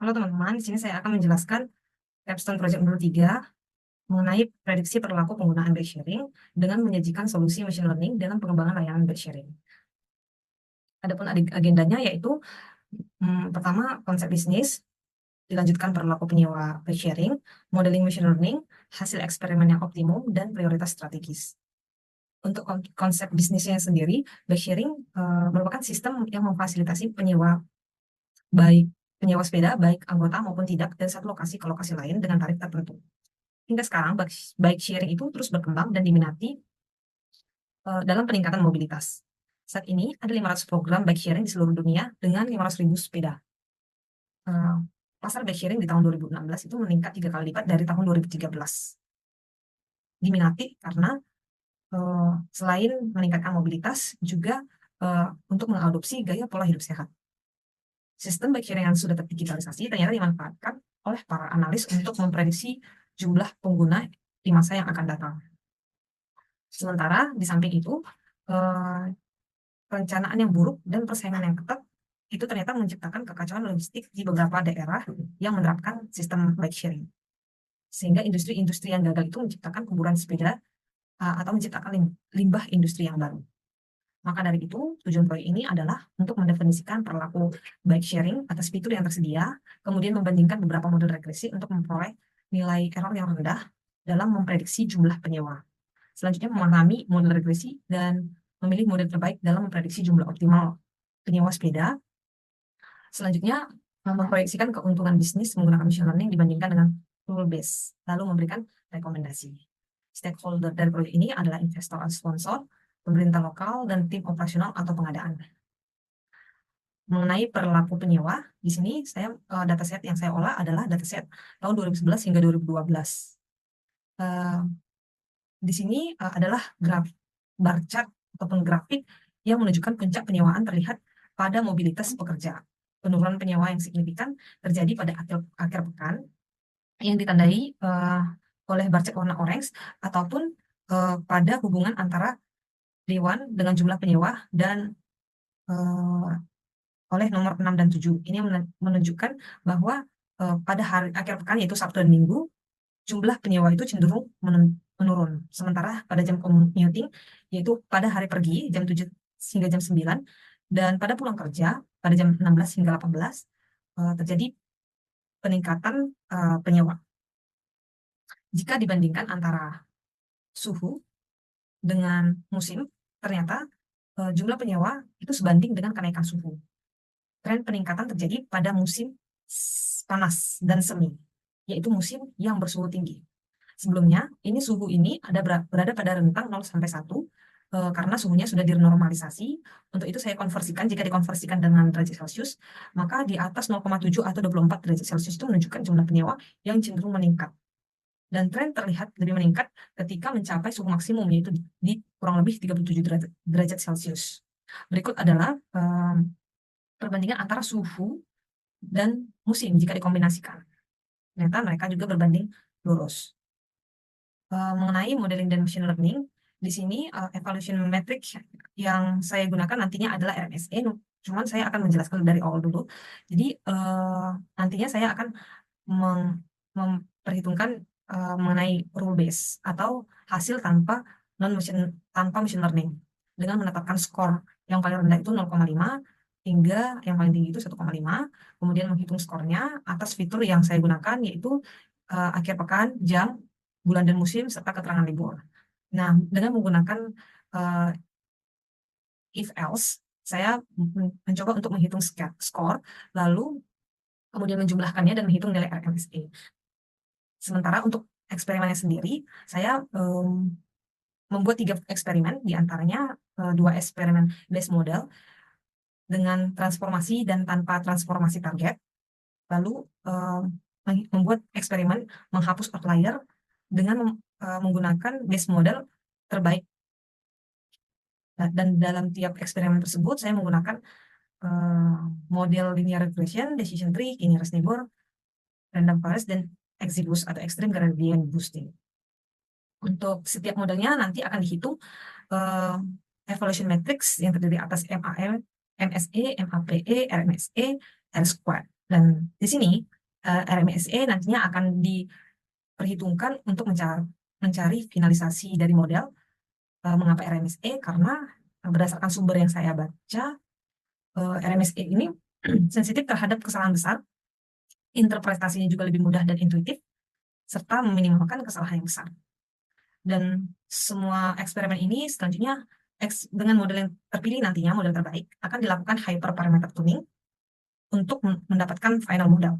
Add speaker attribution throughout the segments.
Speaker 1: Halo teman-teman, di sini saya akan menjelaskan capstone project nomor 3 mengenai prediksi perilaku penggunaan bike sharing dengan menyajikan solusi machine learning dalam pengembangan layanan bike sharing. Adapun agendanya yaitu pertama konsep bisnis, dilanjutkan perilaku penyewa bike sharing, modeling machine learning, hasil eksperimen yang optimum, dan prioritas strategis. Untuk konsep bisnisnya sendiri, bike sharing merupakan sistem yang memfasilitasi baik penyewa sepeda, baik anggota maupun tidak, dari satu lokasi ke lokasi lain dengan tarif tertentu. Hingga sekarang, bike sharing itu terus berkembang dan diminati dalam peningkatan mobilitas. Saat ini, ada 500 program bike sharing di seluruh dunia dengan 500.000 sepeda. Pasar bike sharing di tahun 2016 itu meningkat 3 kali lipat dari tahun 2013. Diminati karena selain meningkatkan mobilitas, juga untuk mengadopsi gaya pola hidup sehat. Sistem bike sharing yang sudah terdigitalisasi ternyata dimanfaatkan oleh para analis untuk memprediksi jumlah pengguna di masa yang akan datang. Sementara di samping itu, perencanaan yang buruk dan persaingan yang ketat itu ternyata menciptakan kekacauan logistik di beberapa daerah yang menerapkan sistem bike sharing. Sehingga industri-industri yang gagal itu menciptakan kuburan sepeda atau menciptakan limbah industri yang baru. Maka dari itu, tujuan proyek ini adalah untuk mendefinisikan perilaku bike sharing atas fitur yang tersedia, kemudian membandingkan beberapa model regresi untuk memperoleh nilai error yang rendah dalam memprediksi jumlah penyewa. Selanjutnya, memahami model regresi dan memilih model terbaik dalam memprediksi jumlah optimal penyewa sepeda. Selanjutnya, memproyeksikan keuntungan bisnis menggunakan machine learning dibandingkan dengan rule base, lalu memberikan rekomendasi. Stakeholder dari proyek ini adalah investor atau sponsor, pemerintah lokal, dan tim operasional atau pengadaan. Mengenai perilaku penyewa, di sini dataset yang saya olah adalah dataset tahun 2011 hingga 2012. Di sini adalah bar chart ataupun grafik yang menunjukkan puncak penyewaan terlihat pada mobilitas pekerja. Penurunan penyewa yang signifikan terjadi pada akhir pekan yang ditandai oleh bar chart warna orange ataupun pada hubungan antara Dewan dengan jumlah penyewa dan oleh nomor 6 dan 7. Ini menunjukkan bahwa pada hari akhir pekan yaitu Sabtu dan Minggu, jumlah penyewa itu cenderung menurun. Sementara pada jam commuting, yaitu pada hari pergi jam 7 hingga jam 9, dan pada pulang kerja pada jam 16 hingga 18, terjadi peningkatan penyewa. Jika dibandingkan antara suhu dengan musim, ternyata jumlah penyewa itu sebanding dengan kenaikan suhu. Tren peningkatan terjadi pada musim panas dan semi, yaitu musim yang bersuhu tinggi. Sebelumnya, suhu ini berada pada rentang 0 sampai 1, karena suhunya sudah dinormalisasi. Untuk itu saya konversikan, jika dikonversikan dengan derajat Celcius, maka di atas 0,7 atau 24 derajat Celcius itu menunjukkan jumlah penyewa yang cenderung meningkat. Dan tren terlihat lebih meningkat ketika mencapai suhu maksimum, yaitu di kurang lebih 37 derajat Celcius. Berikut adalah perbandingan antara suhu dan musim jika dikombinasikan. Ternyata mereka juga berbanding lurus. Mengenai modeling dan machine learning, di sini evaluation metric yang saya gunakan nantinya adalah RMSE, cuman saya akan menjelaskan dari awal dulu. Jadi nantinya saya akan memperhitungkan mengenai rule base atau hasil tanpa machine learning dengan menetapkan skor yang paling rendah itu 0,5 hingga yang paling tinggi itu 1,5, kemudian menghitung skornya atas fitur yang saya gunakan, yaitu akhir pekan, jam, bulan dan musim, serta keterangan libur. Nah, dengan menggunakan if else, saya mencoba untuk menghitung skor, lalu kemudian menjumlahkannya dan menghitung nilai RMSE. Sementara untuk eksperimennya sendiri, saya membuat 3 eksperimen, diantaranya 2 eksperimen base model dengan transformasi dan tanpa transformasi target, lalu membuat eksperimen menghapus outlier dengan menggunakan base model terbaik. Dan dalam tiap eksperimen tersebut, saya menggunakan model linear regression, decision tree, nearest neighbor, random forest, dan exibus atau extreme gradient boosting. Untuk setiap modelnya nanti akan dihitung evaluation matrix yang terdiri atas MAM, MSE, MAPE, RMSE, R squared. Dan di sini RMSE nantinya akan diperhitungkan untuk mencari finalisasi dari model. Mengapa RMSE? Karena berdasarkan sumber yang saya baca, RMSE ini sensitif terhadap kesalahan besar, interpretasinya juga lebih mudah dan intuitif, serta meminimalkan kesalahan yang besar. Dan semua eksperimen ini selanjutnya dengan model yang terpilih nantinya, model terbaik, akan dilakukan hyperparameter tuning untuk mendapatkan final model.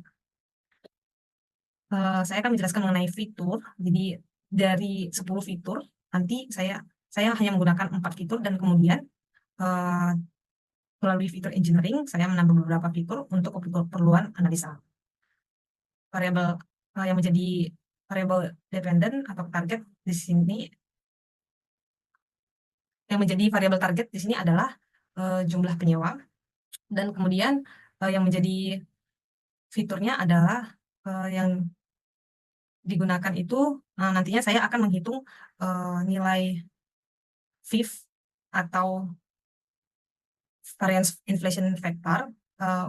Speaker 1: Saya akan menjelaskan mengenai fitur. Jadi dari 10 fitur, nanti saya hanya menggunakan 4 fitur, dan kemudian melalui fitur engineering, saya menambah beberapa fitur untuk keperluan analisa. Variabel yang menjadi variabel dependent atau target di sini, yang menjadi variabel target di sini adalah jumlah penyewa, dan kemudian yang menjadi fiturnya adalah yang digunakan itu nantinya saya akan menghitung nilai VIF atau variance inflation factor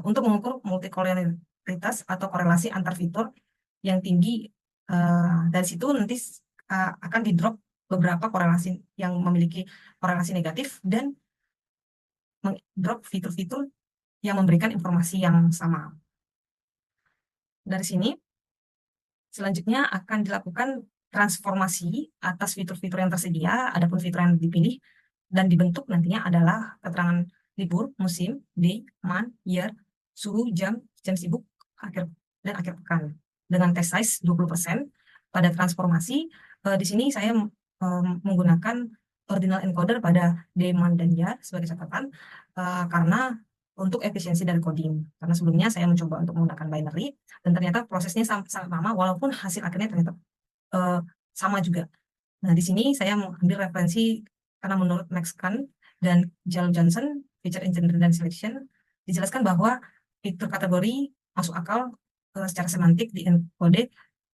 Speaker 1: untuk mengukur multikolerialitas atau korelasi antar fitur yang tinggi. Dari situ nanti akan di drop beberapa korelasi yang memiliki korelasi negatif, dan drop fitur-fitur yang memberikan informasi yang sama. Dari sini selanjutnya akan dilakukan transformasi atas fitur-fitur yang tersedia. Adapun fitur yang dipilih dan dibentuk nantinya adalah keterangan libur, musim, day, month, year, suhu, jam sibuk, dan akhir pekan. Dengan test size 20%. Pada transformasi, di sini saya menggunakan ordinal encoder pada day, month, dan year sebagai catatan, karena untuk efisiensi dari coding. Karena sebelumnya saya mencoba untuk menggunakan binary, dan ternyata prosesnya sangat lama, walaupun hasil akhirnya ternyata sama juga. Nah, di sini saya mengambil referensi karena menurut Max Kahn dan Jal Johnson, Feature Engineering dan Selection, dijelaskan bahwa fitur kategori masuk akal secara semantik di encode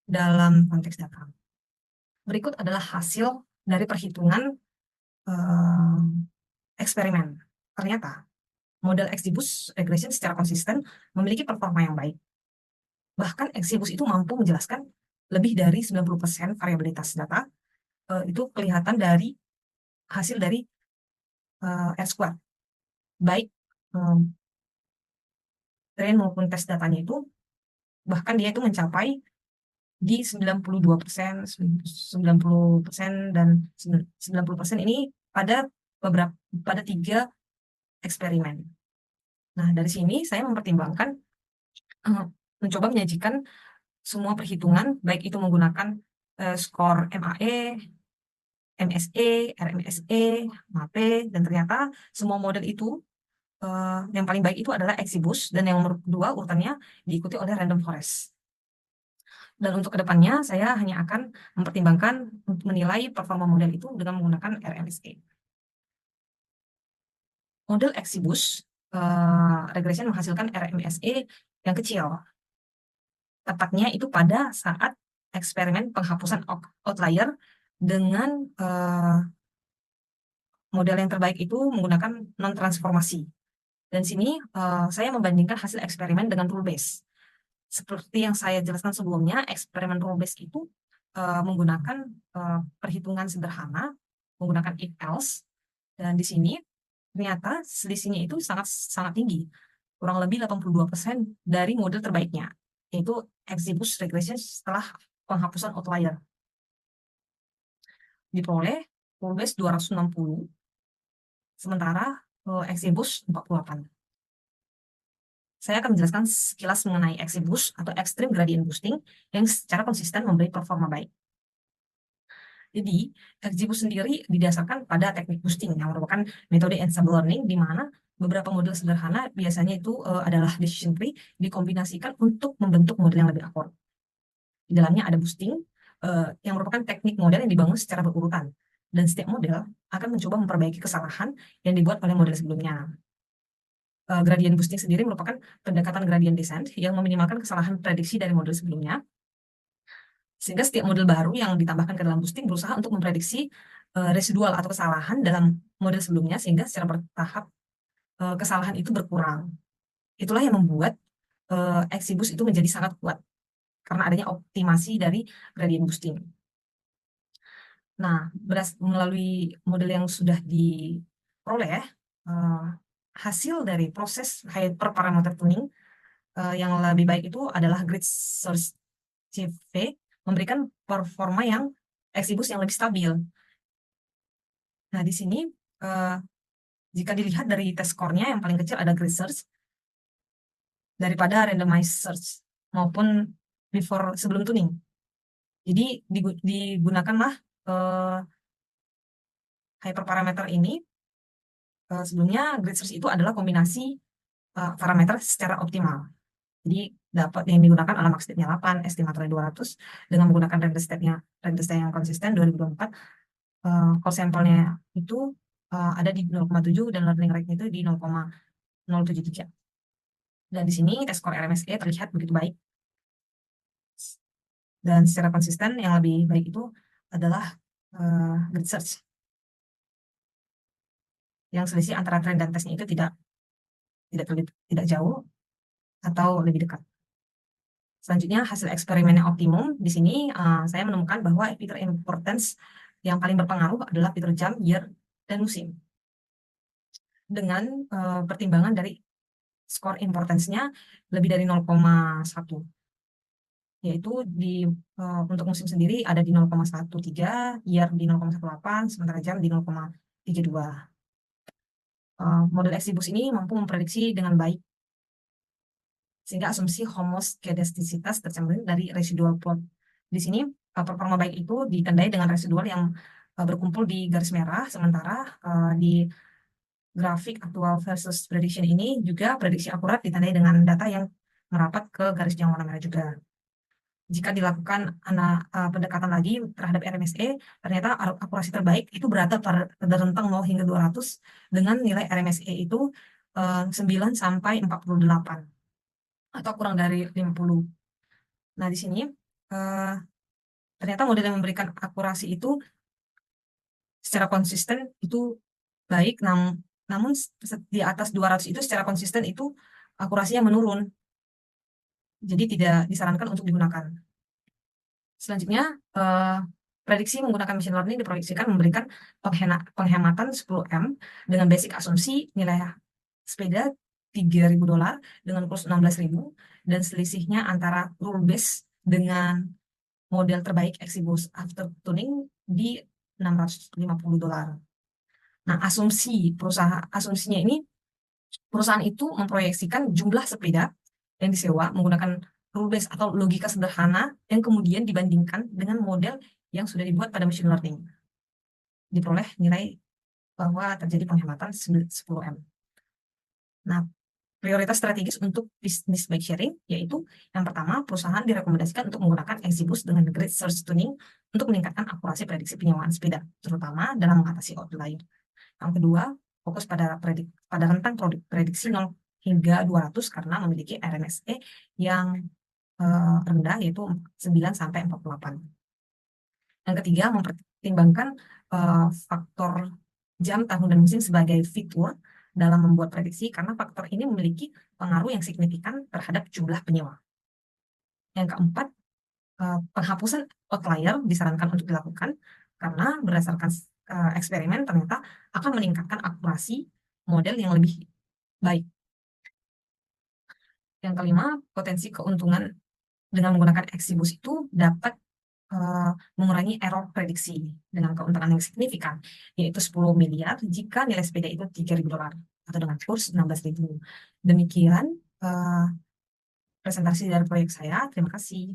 Speaker 1: dalam konteks data. Berikut adalah hasil dari perhitungan eksperimen. Ternyata model XGBoost regression secara konsisten memiliki performa yang baik. Bahkan XGBoost itu mampu menjelaskan lebih dari 90% variabilitas data. Itu kelihatan dari hasil dari R-squared. Baik train maupun tes datanya itu, bahkan dia itu mencapai di 92%, 90%, dan 90% ini pada 3 eksperimen. Nah, dari sini saya mempertimbangkan mencoba menyajikan semua perhitungan, baik itu menggunakan skor MAE, MSE, RMSE, MAPE, dan ternyata semua model itu yang paling baik itu adalah XGBoost, dan yang nomor 2 urutannya diikuti oleh Random Forest. Dan untuk kedepannya saya hanya akan mempertimbangkan untuk menilai performa model itu dengan menggunakan RMSE. Model XGBoost regression menghasilkan RMSE yang kecil. Tepatnya itu pada saat eksperimen penghapusan outlier dengan model yang terbaik itu menggunakan non-transformasi. Dan sini saya membandingkan hasil eksperimen dengan rule base. Seperti yang saya jelaskan sebelumnya, eksperimen rule base itu menggunakan perhitungan sederhana, menggunakan if else, dan di sini ternyata selisihnya itu sangat tinggi, kurang lebih 82% dari model terbaiknya, yaitu XGBoost regression setelah penghapusan outlier. Diperoleh rule base 260, sementara XGBoost 48. Saya akan menjelaskan sekilas mengenai XGBoost atau Extreme Gradient Boosting yang secara konsisten memberi performa baik. Jadi, XGBoost sendiri didasarkan pada teknik boosting yang merupakan metode ensemble learning, di mana beberapa model sederhana biasanya itu adalah decision tree dikombinasikan untuk membentuk model yang lebih akurat. Di dalamnya ada boosting yang merupakan teknik model yang dibangun secara berurutan, dan setiap model akan mencoba memperbaiki kesalahan yang dibuat oleh model sebelumnya. Gradient boosting sendiri merupakan pendekatan gradient descent yang meminimalkan kesalahan prediksi dari model sebelumnya, sehingga setiap model baru yang ditambahkan ke dalam boosting berusaha untuk memprediksi residual atau kesalahan dalam model sebelumnya, sehingga secara bertahap kesalahan itu berkurang. Itulah yang membuat Exibus itu menjadi sangat kuat karena adanya optimasi dari gradient boosting. Nah, melalui model yang sudah diperoleh, hasil dari proses hyperparameter tuning yang lebih baik itu adalah grid source CV memberikan performa yang Exibus yang lebih stabil. Nah, di sini jika dilihat dari test score-nya yang paling kecil ada grid search daripada randomized search maupun sebelum tuning. Jadi digunakanlah hyperparameter ini. Sebelumnya grid search itu adalah kombinasi parameter secara optimal. Jadi dapat yang digunakan adalah max state-nya 8, estimatornya 200 dengan menggunakan random state yang konsisten 2024. Core sampel-nya itu ada di 0,7 dan learning rate-nya itu di 0,073. Dan di sini tes score RMSE terlihat begitu baik. Dan secara konsisten yang lebih baik itu adalah grid search. Yang selisih antara trend dan tesnya itu tidak jauh atau lebih dekat. Selanjutnya hasil eksperimen yang optimum. Di sini saya menemukan bahwa feature importance yang paling berpengaruh adalah feature jam, year, dan musim. Dengan pertimbangan dari skor importance-nya lebih dari 0,1. Yaitu untuk musim sendiri ada di 0,13, year di 0,18, sementara jam di 0,32. Model Exibus ini mampu memprediksi dengan baik sehingga asumsi homoskedastisitas tercermin dari residual plot. Di sini performa baik itu ditandai dengan residual yang berkumpul di garis merah, sementara di grafik aktual versus prediction ini juga prediksi akurat ditandai dengan data yang merapat ke garis yang warna merah juga. Jika dilakukan pendekatan lagi terhadap RMSE, ternyata akurasi terbaik itu berada pada rentang 0 hingga 200 dengan nilai RMSE itu 9 sampai 48 atau kurang dari 50. Nah, di sini ternyata model yang memberikan akurasi itu secara konsisten itu baik, namun di atas 200 itu secara konsisten itu akurasinya menurun. Jadi tidak disarankan untuk digunakan. Selanjutnya, prediksi menggunakan machine learning diproyeksikan memberikan penghematan 10M dengan basic asumsi nilai sepeda $3.000 dengan kurs 16.000 dan selisihnya antara rule base dengan model terbaik Exibus after tuning di $650. Nah, asumsinya ini perusahaan itu memproyeksikan jumlah sepeda yang disewa menggunakan rule base atau logika sederhana yang kemudian dibandingkan dengan model yang sudah dibuat pada machine learning. Diperoleh nilai bahwa terjadi penghematan 10M. Nah, prioritas strategis untuk bisnis bike sharing yaitu yang pertama, perusahaan direkomendasikan untuk menggunakan Exibus dengan grid search tuning untuk meningkatkan akurasi prediksi penyewaan sepeda, terutama dalam mengatasi outlier. Yang kedua, fokus pada rentang prediksi 0 hingga 200 karena memiliki RMSE yang rendah yaitu 9 sampai 48. Yang ketiga, mempertimbangkan faktor jam, tahun, dan musim sebagai fitur dalam membuat prediksi karena faktor ini memiliki pengaruh yang signifikan terhadap jumlah penyewa. Yang keempat, penghapusan outlier disarankan untuk dilakukan karena berdasarkan eksperimen ternyata akan meningkatkan akurasi model yang lebih baik. Yang kelima, potensi keuntungan dengan menggunakan Exibus itu dapat mengurangi error prediksi dengan keuntungan yang signifikan, yaitu 10 miliar jika nilai sepeda itu $3.000 atau dengan kurs 16.000. Demikian presentasi dari proyek saya. Terima kasih.